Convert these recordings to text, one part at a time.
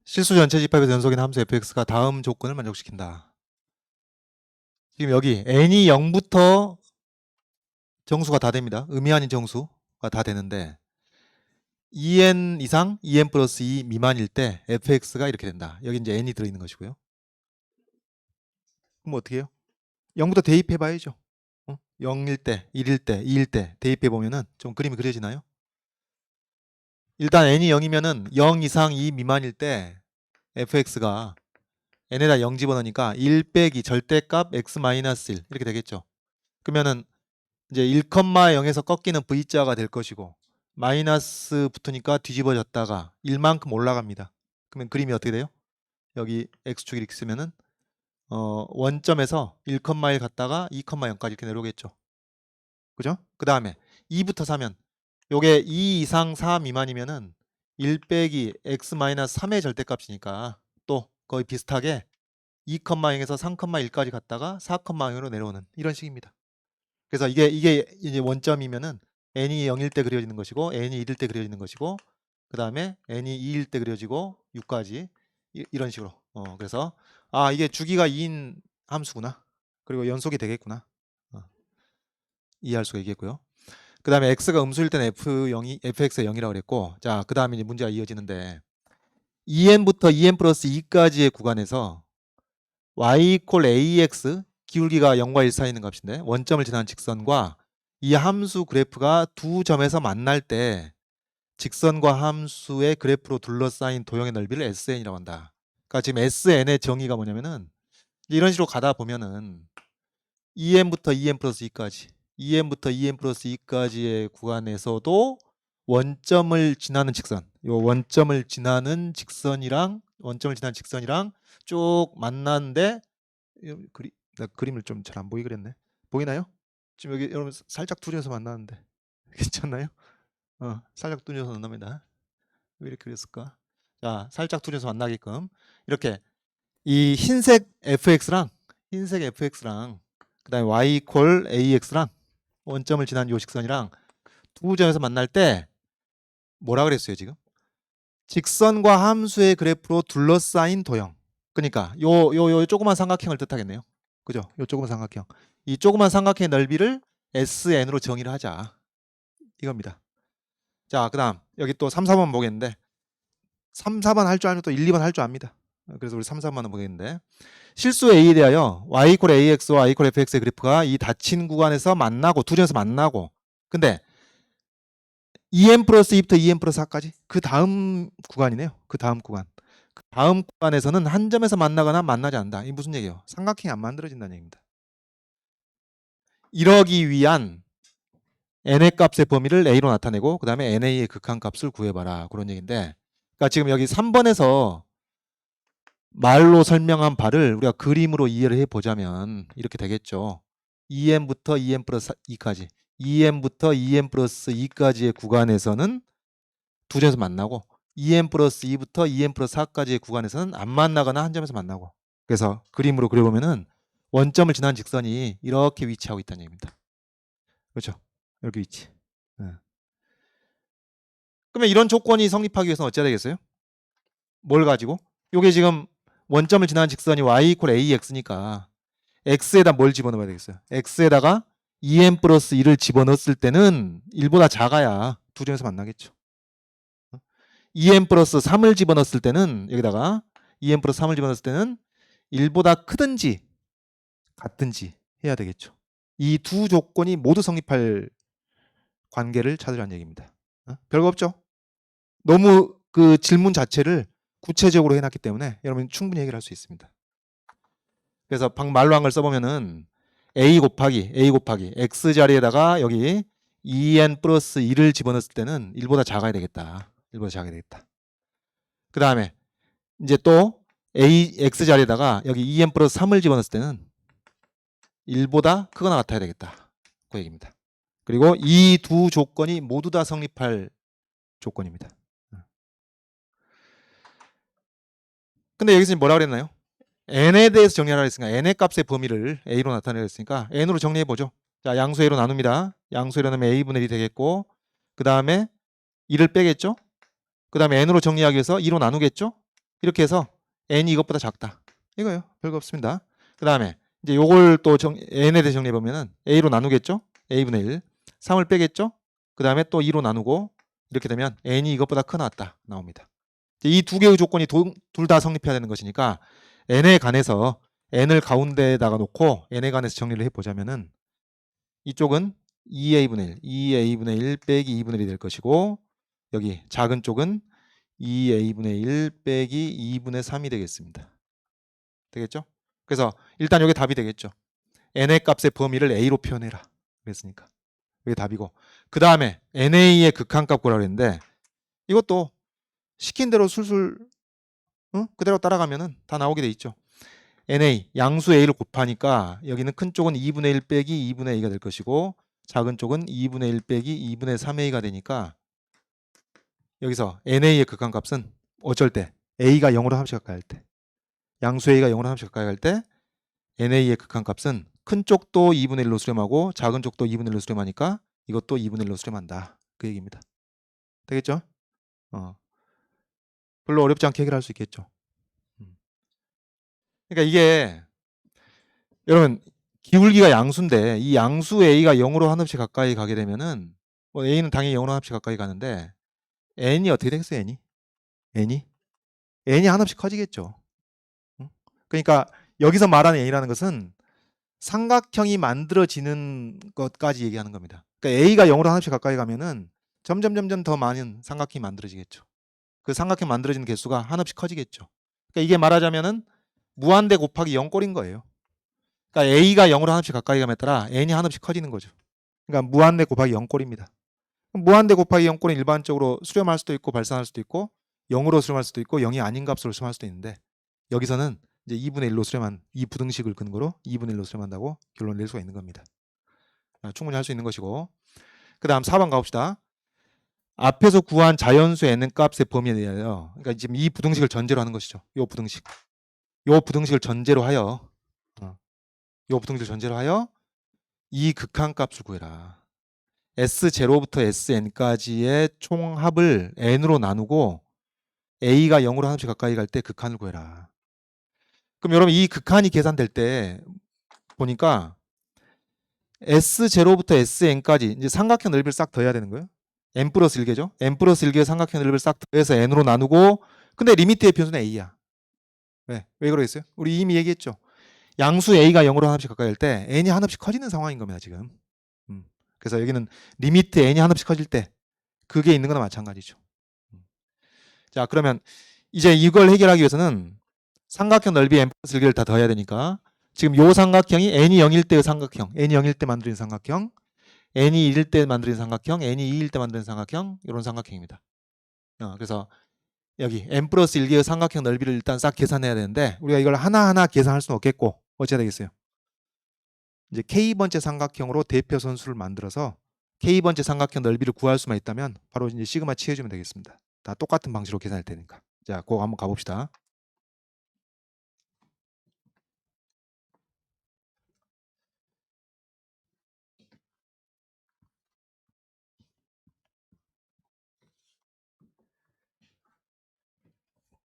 실수 전체 집합에서 연속인 함수 fx가 다음 조건을 만족시킨다. 지금 여기 n이 0부터 정수가 다 됩니다. 의미 아닌 정수가 다 되는데 2n 이상 2n 플러스 2 미만일 때 fx가 이렇게 된다. 여기 이제 n이 들어있는 것이고요. 그럼 어떻게 해요? 0부터 대입해 봐야죠. 0일 때, 1일 때, 2일 때 대입해 보면은 좀 그림이 그려지나요? 일단 n이 0이면은 0 이상 2 미만일 때 fx가 n에다 0 집어넣으니까 1 빼기 절대값 x 마이너스 1 이렇게 되겠죠. 그러면은 이제 1,0에서 꺾이는 V자가 될 것이고 마이너스 붙으니까 뒤집어졌다가 1만큼 올라갑니다. 그러면 그림이 어떻게 돼요? 여기 x축 이렇게 쓰면은 원점에서 1,1 갔다가 2,0까지 이렇게 내려오겠죠. 그죠? 그 다음에 2부터 4면 요게 2 이상 4 미만이면은 1 빼기 x 마이너스 3의 절대값이니까 또 거의 비슷하게 2,0에서 3,1까지 갔다가 4,0으로 내려오는 이런 식입니다. 그래서 이게 이제 원점이면은 n이 0일 때 그려지는 것이고 n이 1일 때 그려지는 것이고 그 다음에 n이 2일 때 그려지고 6까지 이런 식으로 그래서 이게 주기가 2인 함수구나. 그리고 연속이 되겠구나. 이해할 수가 있겠고요. 그 다음에 x가 음수일 때는 fx가 0이라고 그랬고 자 그 다음에 이제 문제가 이어지는데 2n부터 2n 플러스 2까지의 구간에서 y 이퀄 ax 기울기가 0과 1 사이에 있는 값인데 원점을 지나는 직선과 이 함수 그래프가 두 점에서 만날 때 직선과 함수의 그래프로 둘러싸인 도형의 넓이를 SN이라고 한다. 그러니까 지금 SN의 정의가 뭐냐면은 이런 식으로 가다 보면은 2n부터 2n 플러스 2까지 2n부터 2n 플러스 2까지의 구간에서도 원점을 지나는 직선 요 원점을 지나는 직선이랑 쭉 만나는데 그림을 좀 잘 안 보이게 그랬네. 보이나요? 지금 여기 여러분 살짝 둘여서 만나는데 괜찮나요? 살짝 둘여서 만납니다. 왜 이렇게 그랬을까? 자, 살짝 둘여서 만나게끔 이렇게 이 흰색 fx랑 그다음에 y 이퀄 ax랑 원점을 지난 요 직선이랑 두 점에서 만날 때 뭐라 그랬어요, 지금? 직선과 함수의 그래프로 둘러싸인 도형. 그러니까 요 조그만 삼각형을 뜻하겠네요. 그죠? 요 조그만 삼각형. 이 조그만 삼각형의 넓이를 SN으로 정의를 하자. 이겁니다. 자, 그 다음 여기 또 3, 4번 보겠는데 3, 4번 할 줄 알면 또 1, 2번 할 줄 압니다. 그래서 우리 3, 4번은 보겠는데 실수 A에 대하여 y 이퀄 ax와 y 이퀄 fx의 그래프가 이 닫힌 구간에서 만나고 두 점에서 만나고 근데 2n 플러스 2부터 2n 플러스 4까지 그 다음 구간이네요. 그 다음 구간. 그 다음 구간에서는 한 점에서 만나거나 만나지 않는다. 이게 무슨 얘기예요? 삼각형이 안 만들어진다는 얘기입니다. 이러기 위한 n의 값의 범위를 a로 나타내고 그 다음에 na의 극한값을 구해봐라. 그런 얘기인데 그러니까 지금 여기 3번에서 말로 설명한 바를 우리가 그림으로 이해를 해보자면 이렇게 되겠죠. 2n부터 2n 플러스 2까지 2n부터 2n 플러스 2까지의 구간에서는 두 점에서 만나고 2n 플러스 2부터 2n 플러스 4까지의 구간에서는 안 만나거나 한 점에서 만나고 그래서 그림으로 그려보면은 원점을 지난 직선이 이렇게 위치하고 있다는 얘기입니다. 그렇죠? 이렇게 위치. 그러면 이런 조건이 성립하기 위해서는 어찌해야 되겠어요? 뭘 가지고? 요게 지금 원점을 지나는 직선이 y 이퀄 ax니까 x에다 뭘 집어넣어야 되겠어요? x에다가 2n 플러스 1을 집어넣었을 때는 1보다 작아야 두 점에서 만나겠죠. 2n 플러스 3을 집어넣었을 때는 여기다가 2n 플러스 3을 집어넣었을 때는 1보다 크든지 같든지 해야 되겠죠. 이 두 조건이 모두 성립할 관계를 찾으라는 얘기입니다. 별거 없죠? 너무 그 질문 자체를 구체적으로 해놨기 때문에 여러분 충분히 해결할 수 있습니다. 그래서 방금 말로 한 걸 써보면은 a 곱하기 x 자리에다가 여기 2n 플러스 1을 집어넣었을 때는 1보다 작아야 되겠다. 1보다 작아야 되겠다. 그 다음에 이제 또 x 자리에다가 여기 2n 플러스 3을 집어넣었을 때는 1보다 크거나 같아야 되겠다. 그 얘기입니다. 그리고 이 두 조건이 모두 다 성립할 조건입니다. 근데 여기서 뭐라 그랬나요? n에 대해서 정리하라 했으니까 n의 값의 범위를 a로 나타내려 했으니까 n으로 정리해 보죠. 자, 양수 a로 나눕니다. 양수 a로 나누면 a분의 1이 되겠고 그 다음에 1을 빼겠죠. 그 다음에 n으로 정리하기 위해서 2로 나누겠죠. 이렇게 해서 n이 이것보다 작다. 이거예요. 별거 없습니다. 그 다음에 이제 요걸 또 n에 대해 정리해 보면은 a로 나누겠죠? a분의 1. 3을 빼겠죠? 그 다음에 또 2로 나누고 이렇게 되면 n이 이것보다 크나 같다 나옵니다. 이 두 개의 조건이 둘 다 성립해야 되는 것이니까 n에 관해서 n을 가운데에다가 놓고 n에 관해서 정리를 해보자면은 이쪽은 2a분의 1, 2a분의 1 빼기 2분의 1이 될 것이고 여기 작은 쪽은 2a분의 1 빼기 2분의 3이 되겠습니다. 되겠죠? 그래서 일단 여기 답이 되겠죠. n의 값의 범위를 a로 표현해라. 그랬으니까 이게 답이고 그 다음에 na의 극한값 구하라 그랬는데 이것도 시킨 대로 술술 그대로 따라가면은 다 나오게 돼 있죠. na 양수 a를 곱하니까 여기는 큰 쪽은 2분의 1 빼기 2분의 a가 될 것이고 작은 쪽은 2분의 1 빼기 2분의 3a가 되니까 여기서 na의 극한값은 어쩔 때 a가 0으로 함수 가까이 할 때 양수 a가 0으로 함수 가까이 갈 때 na의 극한값은 큰 쪽도 2분의 1로 수렴하고 작은 쪽도 2분의 1로 수렴하니까 이것도 2분의 1로 수렴한다. 그 얘기입니다. 되겠죠? 별로 어렵지 않게 해결할 수 있겠죠. 그러니까 이게 여러분 기울기가 양수인데 이 양수 a가 0으로 한없이 가까이 가게 되면은 뭐 a는 당연히 0으로 한없이 가까이 가는데 n이 어떻게 되겠어요? n이 한없이 커지겠죠. 그러니까 여기서 말하는 n이라는 것은 삼각형이 만들어지는 것까지 얘기하는 겁니다. 그러니까 a가 0으로 한없이 가까이 가면은 점점 더 많은 삼각형이 만들어지겠죠. 그 삼각형 만들어지는 개수가 한없이 커지겠죠. 그러니까 이게 말하자면은 무한대 곱하기 0꼴인 거예요. 그러니까 a가 0으로 한없이 가까이 감에 따라 n이 한없이 커지는 거죠. 그러니까 무한대 곱하기 0꼴입니다. 무한대 곱하기 0꼴은 일반적으로 수렴할 수도 있고 발산할 수도 있고 0으로 수렴할 수도 있고 0이 아닌 값으로 수렴할 수도 있는데 여기서는 이제 2분의 1로 수렴한 이 부등식을 근거로 2분의 1로 수렴한다고 결론을 낼 수가 있는 겁니다. 충분히 할 수 있는 것이고 그 다음 4번 가봅시다. 앞에서 구한 자연수 n은 값의 범위에 대하여 그러니까 지금 이 부등식을 전제로 하는 것이죠. 요 부등식을 전제로 하여 이 극한값을 구해라. S0부터 Sn까지의 총합을 n으로 나누고 a가 0으로 한없이 가까이 갈 때 극한을 구해라. 그럼 여러분 이 극한이 계산될 때 보니까 S0부터 Sn까지 이제 삼각형 넓이를 싹 더해야 되는 거예요. n 플러스 1개죠. n 플러스 1개의 삼각형 넓이를 싹 더해서 n으로 나누고 근데 리미트의 변수는 a야. 왜 그러겠어요? 우리 이미 얘기했죠. 양수 a가 0으로 한없이 가까이 갈 때 n이 한없이 커지는 상황인 겁니다. 지금. 그래서 여기는 리미트 n이 한없이 커질 때 그게 있는 거나 마찬가지죠. 자 그러면 이제 이걸 해결하기 위해서는 삼각형 넓이 n 플러스 1개를 다 더해야 되니까 지금 요 삼각형이 n이 0일 때의 삼각형, n이 0일 때 만들어진 삼각형, n이 1일 때 만들어진 삼각형, n이 2일 때 만드는 삼각형 이런 삼각형입니다. 그래서 여기 n 플러스 1개의 삼각형 넓이를 일단 싹 계산해야 되는데 우리가 이걸 하나하나 계산할 수는 없겠고 어찌해야 되겠어요? 이제 k번째 삼각형으로 대표 선수를 만들어서 k번째 삼각형 넓이를 구할 수만 있다면 바로 이제 시그마 취해주면 되겠습니다. 다 똑같은 방식으로 계산할 테니까. 자, 그거 한번 가봅시다.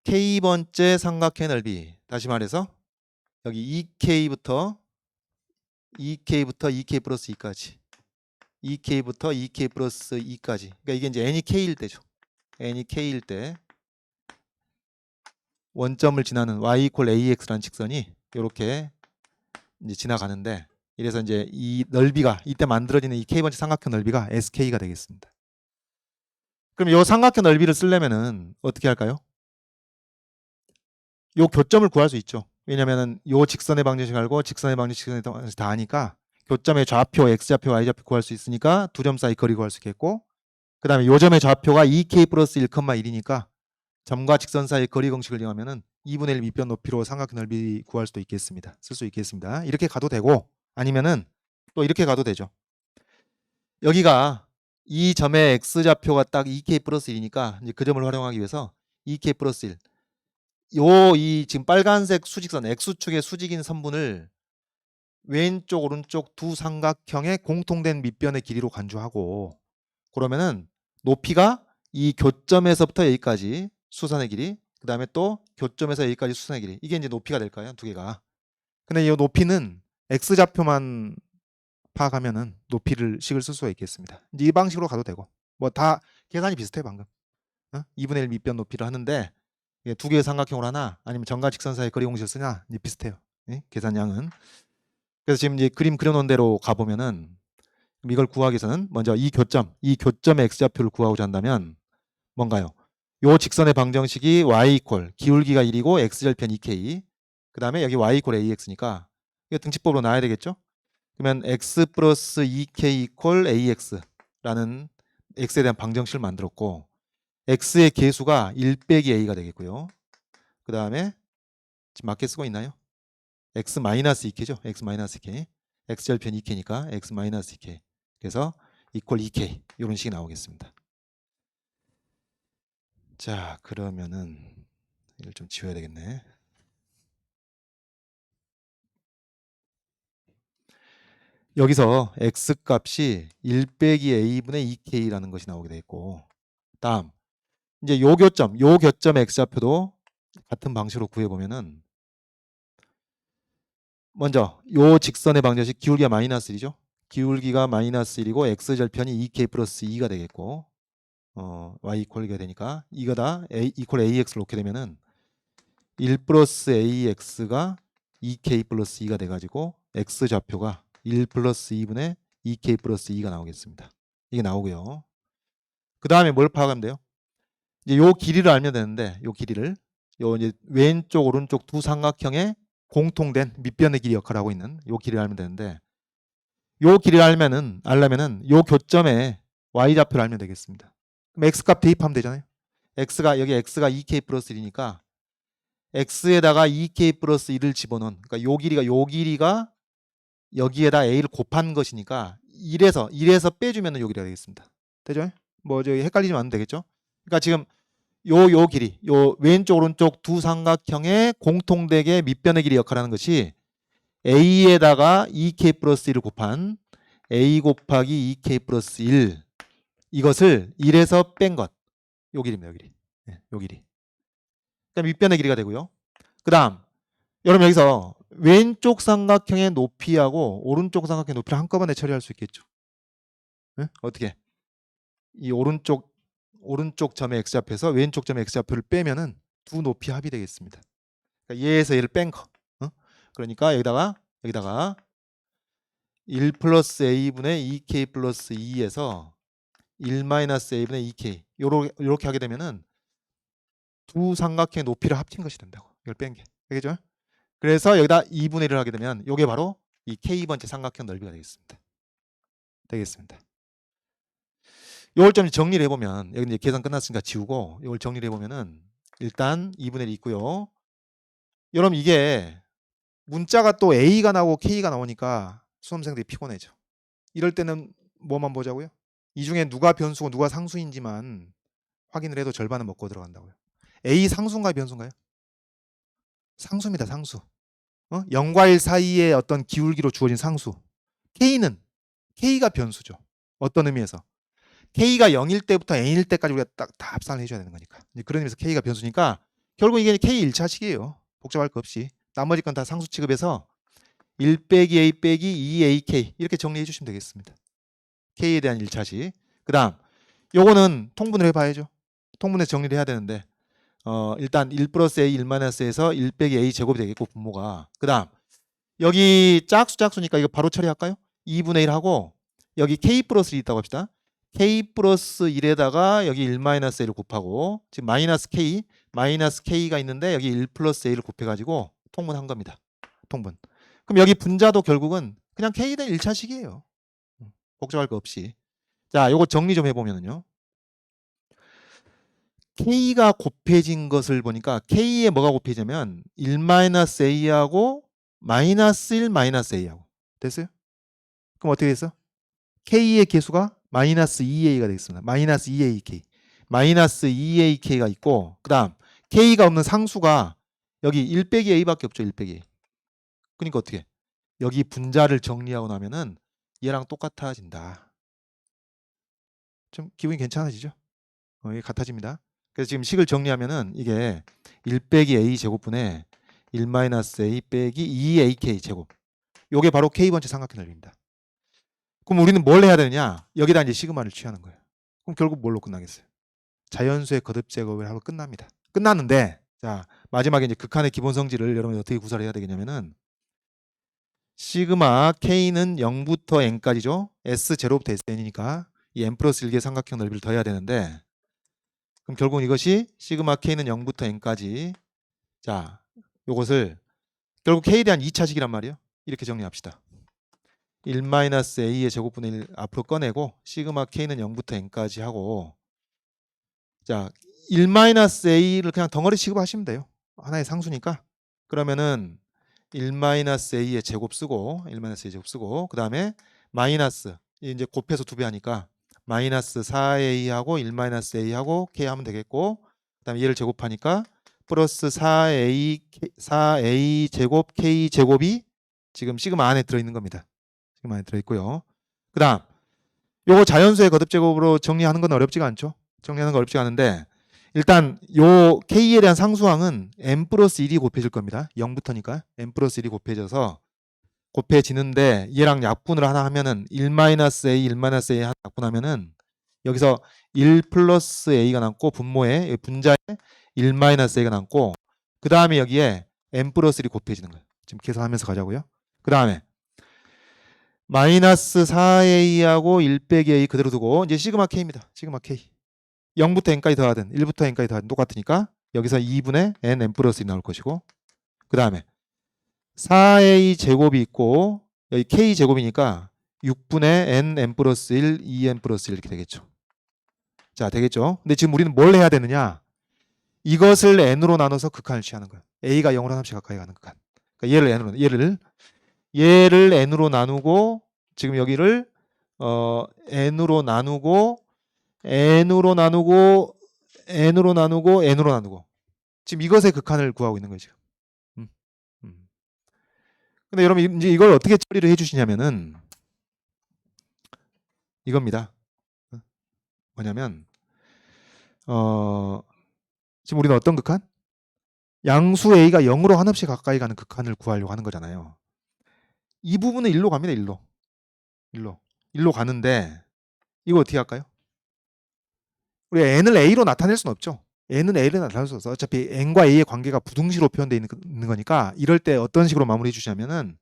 k번째 삼각형 넓이 다시 말해서 여기 2k부터 2k 플러스 2까지 2k부터 2k 플러스 2까지 그러니까 이게 이제 n이 k일 때죠. n이 k일 때 원점을 지나는 y 이퀄 ax라는 직선이 이렇게 이제 지나가는데 이래서 이제 이 넓이가 이때 만들어지는 이 k번째 삼각형 넓이가 sk가 되겠습니다. 그럼 이 삼각형 넓이를 쓰려면은 어떻게 할까요? 요 교점을 구할 수 있죠. 왜냐면은 요 직선의 방정식 알고 직선의 방정식 다 아니까 교점의 좌표, x좌표, y좌표 구할 수 있으니까 두 점 사이 거리 구할 수 있겠고 그 다음에 요 점의 좌표가 2k 플러스 1,1이니까 점과 직선 사이 거리 공식을 이용하면은 2분의 1 밑변 높이로 삼각형 넓이 구할 수도 있겠습니다. 쓸 수 있겠습니다. 이렇게 가도 되고 아니면은 또 이렇게 가도 되죠. 여기가 이 점의 x좌표가 딱 2k 플러스 1이니까 이제 그 점을 활용하기 위해서 2k 플러스 1 이 지금 빨간색 수직선 x축의 수직인 선분을 왼쪽 오른쪽 두 삼각형의 공통된 밑변의 길이로 간주하고 그러면은 높이가 이 교점에서부터 여기까지 수선의 길이 그 다음에 또 교점에서 여기까지 수선의 길이. 이게 이제 높이가 될까요? 두 개가. 근데 이 높이는 x좌표만 파악하면은 높이를 식을 쓸 수가 있겠습니다. 이제 이 방식으로 가도 되고 뭐 다 계산이 비슷해 방금. 2분의 1 밑변 높이를 하는데 두 개의 삼각형을 하나 아니면 점과 직선 사이 거리 공식을 쓰냐 이제 비슷해요. 예? 계산량은. 그래서 지금 이제 그림 그려놓은 대로 가보면은 이걸 구하기 위해서는 먼저 이 교점의 x좌표를 구하고자 한다면 뭔가요? 요 직선의 방정식이 y 이퀄 기울기가 1이고 x절편 2k 그 다음에 여기 y 이퀄 ax니까 이거 등식법으로 나와야 되겠죠? 그러면 x 플러스 2k 이퀄 ax라는 x에 대한 방정식을 만들었고 x의 계수가 1 빼기 a가 되겠고요. 그 다음에 지금 맞게 쓰고 있나요? x 마이너스 2k죠. x 마이너스 2k x절편 2k니까 x 마이너스 2k 그래서 이퀄 2k 이런 식이 나오겠습니다. 자 그러면은 이걸 좀 지워야 되겠네. 여기서 x 값이 1 빼기 a분의 2k라는 것이 나오게 되겠고 다음 이제 요 교점 x좌표도 같은 방식으로 구해보면은 먼저 요 직선의 방정식 기울기가 마이너스 1이죠. 기울기가 마이너스 1이고 x절편이 2k 플러스 2가 되겠고 y 이퀄이가 되니까 이거 다 a 이퀄 ax를 놓게 되면은 1 플러스 ax가 2k 플러스 2가 돼가지고 x좌표가 1 플러스 2분의 2k 플러스 2가 나오겠습니다. 이게 나오고요. 그 다음에 뭘 파악하면 돼요? 이제 요 길이를 알면 되는데 요 길이를 요 이제 왼쪽 오른쪽 두 삼각형의 공통된 밑변의 길이 역할을 하고 있는 요 길이를 알면 되는데 요 길이를 알려면은 요 교점에 y좌표를 알면 되겠습니다. 그럼 x값 대입하면 되잖아요. 여기 x가 2k 플러스 1이니까 x에다가 2k 플러스 1을 집어넣은 그러니까 요 길이가 여기에다 a를 곱한 것이니까 1에서 빼주면 요 길이가 되겠습니다. 되죠? 뭐 저기 헷갈리지 않으면 되겠죠? 그러니까 지금 요 길이 요 왼쪽 오른쪽 두 삼각형의 공통되게 밑변의 길이 역할하는 것이 a에다가 2k 플러스 1을 곱한 a 곱하기 2k 플러스 1 이것을 1에서 뺀 것. 요 길입니다. 요 길이. 네, 요 길이. 그다음 밑변의 길이가 되고요. 그다음 여러분 여기서 왼쪽 삼각형의 높이하고 오른쪽 삼각형의 높이를 한꺼번에 처리할 수 있겠죠. 네? 어떻게? 이 오른쪽 점의 x좌표에서 왼쪽 점의 x좌표를 빼면은 두 높이 합이 되겠습니다. 그러니까 얘에서 얘를 뺀 거. 그러니까 여기다가 1 플러스 a분의 2k 플러스 2에서 1 마이너스 a분의 2k 요렇게 하게 되면은 두 삼각형의 높이를 합친 것이 된다고. 이걸 뺀 게. 알겠죠? 그래서 여기다 2분의 1을 하게 되면 요게 바로 이 k번째 삼각형 넓이가 되겠습니다. 요걸 좀 정리를 해보면 여기 이제 계산 끝났으니까 지우고 요걸 정리를 해보면은 일단 2분의 1이 있고요. 여러분 이게 문자가 또 a가 나오고 k가 나오니까 수험생들이 피곤해져. 이럴 때는 뭐만 보자고요? 이 중에 누가 변수고 누가 상수인지만 확인을 해도 절반은 먹고 들어간다고요. a 상수인가요 변수인가요? 상수입니다. 상수. 0과 1 사이의 어떤 기울기로 주어진 상수. k가 변수죠. 어떤 의미에서? k가 0일 때부터 n일 때까지 우리가 딱 다 합산을 해줘야 되는 거니까. 그런 의미에서 k가 변수니까 결국 이게 k 1차식이에요. 복잡할 거 없이. 나머지 건 다 상수 취급해서 1 빼기 a 빼기 2ak 이렇게 정리해 주시면 되겠습니다. k에 대한 1차식. 그 다음 요거는 통분을 해봐야죠. 통분해서 정리를 해야 되는데 일단 1 플러스 a 1 마이너스에서 1 빼기 a 제곱이 되겠고 분모가. 그 다음 여기 짝수니까 이거 바로 처리할까요? 2분의 1 하고 여기 k 플러스 1이 있다고 합시다. k 플러스 1에다가 여기 1 마이너스 a를 곱하고 지금 마이너스 k가 있는데 여기 1 플러스 a를 곱해가지고 통분한 겁니다. 통분. 그럼 여기 분자도 결국은 그냥 k에 대한 1차식이에요. 복잡할 거 없이. 자, 요거 정리 좀 해보면요. k가 곱해진 것을 보니까 k에 뭐가 곱해지냐면 1-a하고 마이너스 1 마이너스 a하고 됐어요? 그럼 어떻게 됐어? k의 개수가 마이너스 2a가 되겠습니다. 마이너스 2ak 마이너스 2ak가 있고 그 다음 k가 없는 상수가 여기 1 빼기 a밖에 없죠. 1 빼기 a. 그러니까 어떻게? 여기 분자를 정리하고 나면은 얘랑 똑같아진다. 좀 기분이 괜찮아지죠? 이게 같아집니다. 그래서 지금 식을 정리하면은 이게 1 빼기 a 제곱분의 1 마이너스 a 빼기 2ak 제곱. 요게 바로 k번째 삼각형 넓이입니다. 그럼 우리는 뭘 해야 되느냐? 여기다 이제 시그마를 취하는 거예요. 그럼 결국 뭘로 끝나겠어요? 자연수의 거듭 제곱을 하고 끝납니다. 끝났는데 자 마지막에 이제 극한의 기본 성질을 여러분이 어떻게 구사를 해야 되겠냐면은 시그마 k는 0부터 n까지죠. s 제로부터 sn이니까 이 n 플러스 1개의 삼각형 넓이를 더해야 되는데 그럼 결국은 이것이 시그마 k는 0부터 n까지 자 요것을 결국 k에 대한 2차식이란 말이에요. 이렇게 정리합시다. 1-a의 제곱분의 1 앞으로 꺼내고 시그마 k는 0부터 n까지 하고 자 1-a를 그냥 덩어리 취급하시면 돼요. 하나의 상수니까. 그러면은 1-a의 제곱 쓰고 1-a의 제곱 쓰고 그 다음에 마이너스 이제 곱해서 2배 하니까 마이너스 4a하고 1-a하고 k 하면 되겠고 그 다음에 얘를 제곱하니까 플러스 4a 제곱 k 제곱이 지금 시그마 안에 들어있는 겁니다. 시그마 안에 들어있고요. 그 다음 요거 자연수의 거듭 제곱으로 정리하는 건 어렵지가 않죠. 정리하는 건 어렵지가 않은데 일단 요 k에 대한 상수항은 n 플러스 1이 곱해질 겁니다. 0부터니까 n 플러스 1이 곱해져서 곱해지는데 얘랑 약분을 하나 하면은 1-a, 1-a 하나 약분하면은 여기서 1 플러스 a가 남고 분모에 분자에 1-a가 남고 그 다음에 여기에 n 플러스 1이 곱해지는 거예요. 지금 계산하면서 가자고요. 그 다음에 마이너스 4a하고 1 빼기 a 그대로 두고 이제 시그마 k입니다. 시그마 k 0부터 n까지 더하든 1부터 n까지 더하든 똑같으니까 여기서 2분의 n 플러스 1 나올 것이고 그 다음에 4a 제곱이 있고 여기 k 제곱이니까 6분의 n 플러스 1 2n 플러스 1 이렇게 되겠죠. 자 되겠죠. 근데 지금 우리는 뭘 해야 되느냐 이것을 n으로 나눠서 극한을 취하는 거야. a가 0으로 하나씩 가까이 가는 극한. 그러니까 얘를 n으로 나누고 지금 여기를 n으로 나누고 지금 이것의 극한을 구하고 있는 거죠. 근데 여러분 이제 이걸 어떻게 처리를 해주시냐면은 이겁니다. 뭐냐면 지금 우리는 어떤 극한? 양수 a가 0으로 한없이 가까이 가는 극한을 구하려고 하는 거잖아요. 이 부분은 1로 갑니다. 1로 가는데 이거 어떻게 할까요? 우리가 n을 a로 나타낼 수는 없죠. n은 a로 나타낼 수 없어. 어차피 n과 a의 관계가 부등식으로 표현되어 있는 거니까 이럴 때 어떤 식으로 마무리해 주시냐면은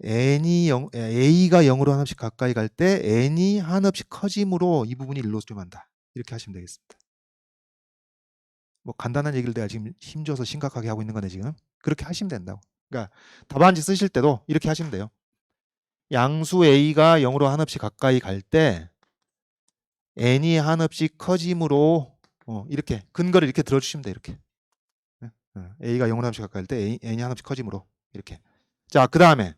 a가 0으로 한없이 가까이 갈 때 n이 한없이 커짐으로 이 부분이 1로 수렴한다. 이렇게 하시면 되겠습니다. 뭐 간단한 얘기를 내가 지금 힘줘서 심각하게 하고 있는 거네 지금. 그렇게 하시면 된다고. 그러니까 답안지 쓰실 때도 이렇게 하시면 돼요. 양수 a가 0으로 한없이 가까이 갈 때 n이 한없이 커짐으로 이렇게 근거를 이렇게 들어주시면 돼요. 이렇게 a가 0으로 한없이 가까이 갈 때 n이 한없이 커짐으로 이렇게. 자, 그 다음에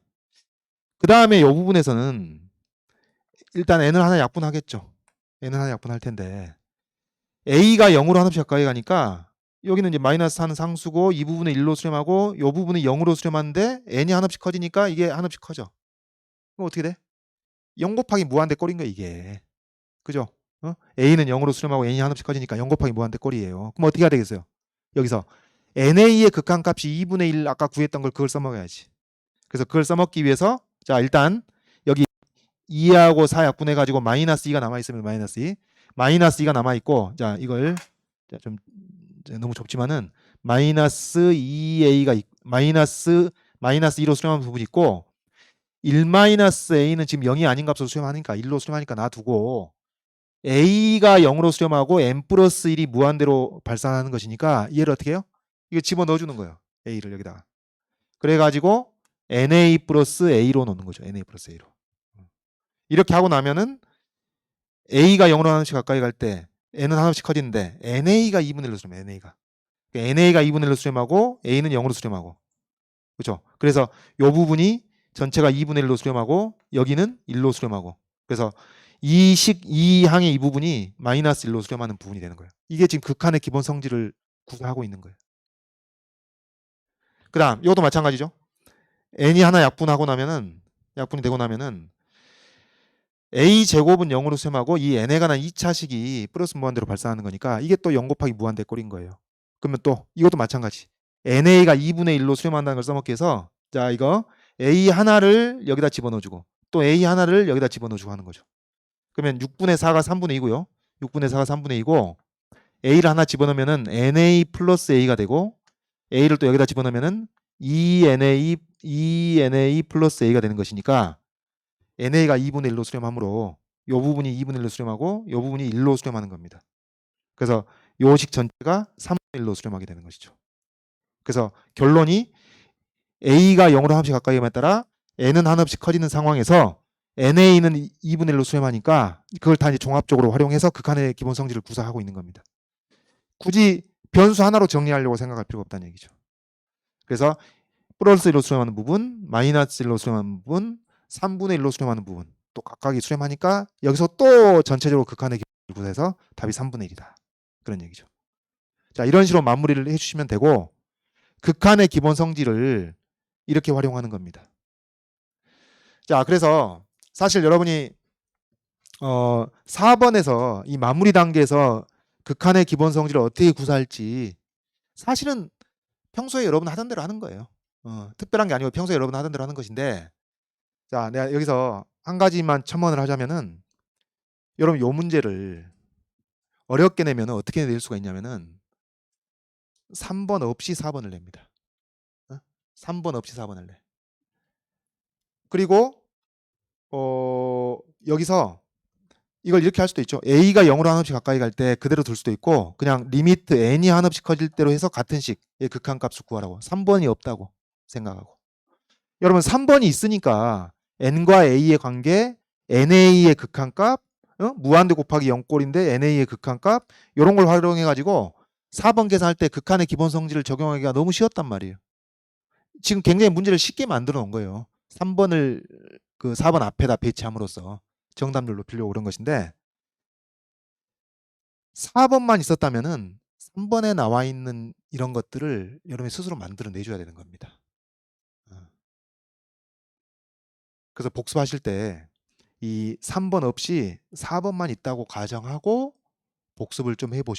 이 부분에서는 일단 n을 하나 약분하겠죠. n을 하나 약분할 텐데 a가 0으로 한없이 가까이 가니까 여기는 이제 마이너스 하는 상수고 이 부분은 1로 수렴하고 이 부분은 0으로 수렴하는데 n이 한없이 커지니까 이게 한없이 커져. 그럼 어떻게 돼? 0 곱하기 무한대 꼴인 거야 이게. 그죠? a는 0으로 수렴하고 n이 한없이 커지니까 0 곱하기 무한대 꼴이에요. 그럼 어떻게 해야 되겠어요? 여기서 na의 극한값이 2분의 1 아까 구했던 걸 그걸 써먹어야지. 그래서 그걸 써먹기 위해서 자 일단 여기 2하고 4 약분해가지고 마이너스 2가 남아있으면 마이너스 2가 남아있고 자 이걸 좀 너무 좁지만은 마이너스 2a가 마이너스 2로 수렴하는 부분이 있고 1-a는 지금 0이 아닌 값으로 수렴하니까 1로 수렴하니까 놔두고 a가 0으로 수렴하고 n 플러스 1이 무한대로 발산하는 것이니까 얘를 어떻게 해요? 이거 집어넣어주는 거예요. a를 여기다가. 그래가지고 na 플러스 a로 넣는 거죠. na 플러스 a로. 이렇게 하고 나면은 a가 0으로 하나씩 가까이 갈 때 n은 하나씩 커지는데 na가 2분의 1로 수렴해. na가 2분의 1로 수렴하고 a는 0으로 수렴하고 그렇죠? 그래서 이 부분이 전체가 2분의 1로 수렴하고 여기는 1로 수렴하고 그래서 이 항의 이 부분이 마이너스 1로 수렴하는 부분이 되는 거예요. 이게 지금 극한의 기본 성질을 구사하고 있는 거예요. 그 다음 이것도 마찬가지죠. n이 하나 약분이 되고 나면은 a 제곱은 0으로 수렴하고 이 n에 관한 2차식이 플러스 무한대로 발생하는 거니까 이게 또 0 곱하기 무한대 꼴인 거예요. 그러면 또 이것도 마찬가지. na가 2분의 1로 수렴한다는 걸 써먹기 위해서 자 이거 a 하나를 여기다 집어넣어주고 또 a 하나를 여기다 집어넣어주고 하는 거죠. 그러면 6분의 4가 3분의 2고요. 6분의 4가 3분의 2고 a를 하나 집어넣으면은 na 플러스 a가 되고 a를 또 여기다 집어넣으면은 2na 플러스 a가 되는 것이니까 na가 2분의 1로 수렴하므로 이 부분이 2분의 1로 수렴하고 이 부분이 1로 수렴하는 겁니다. 그래서 요 식 전체가 3분의 1로 수렴하게 되는 것이죠. 그래서 결론이 a가 0으로 한없이 가까이 가에 따라 n은 한없이 커지는 상황에서 na는 2분의 1로 수렴하니까 그걸 다 이제 종합적으로 활용해서 극한의 기본 성질을 구사하고 있는 겁니다. 굳이 변수 하나로 정리하려고 생각할 필요가 없다는 얘기죠. 그래서 플러스 1로 수렴하는 부분, 마이너스 1로 수렴하는 부분, 3분의 1로 수렴하는 부분 또 각각이 수렴하니까 여기서 또 전체적으로 극한의 기본을 구사해서 답이 3분의 1이다. 그런 얘기죠. 자, 이런 식으로 마무리를 해주시면 되고 극한의 기본 성질을 이렇게 활용하는 겁니다. 자, 그래서 사실 여러분이 4번에서 이 마무리 단계에서 극한의 기본 성질을 어떻게 구사할지 사실은 평소에 여러분 하던 대로 하는 거예요. 특별한 게 아니고 평소에 여러분 하던 대로 하는 것인데 자, 내가 여기서 한 가지만 첨언을 하자면은 여러분 요 문제를 어렵게 내면은 어떻게 낼 수가 있냐면은 3번 없이 4번을 냅니다. 3번 없이 4번을 내. 그리고 여기서 이걸 이렇게 할 수도 있죠. a가 0으로 한없이 가까이 갈 때 그대로 둘 수도 있고 그냥 리미트 n이 한없이 커질 대로 해서 같은 식의 극한값을 구하라고. 3번이 없다고 생각하고. 여러분 3번이 있으니까 n과 a의 관계, na의 극한값, 무한대 곱하기 0꼴인데 na의 극한값 이런 걸 활용해가지고 4번 계산할 때 극한의 기본 성질을 적용하기가 너무 쉬웠단 말이에요. 지금 굉장히 문제를 쉽게 만들어 놓은 거예요. 3번을 그 4번 앞에다 배치함으로써 정답률 높이려고 그런 것인데 4번만 있었다면은 3번에 나와 있는 이런 것들을 여러분이 스스로 만들어 내줘야 되는 겁니다. 그래서 복습하실 때 이 3번 없이 4번만 있다고 가정하고 복습을 좀 해보십시오.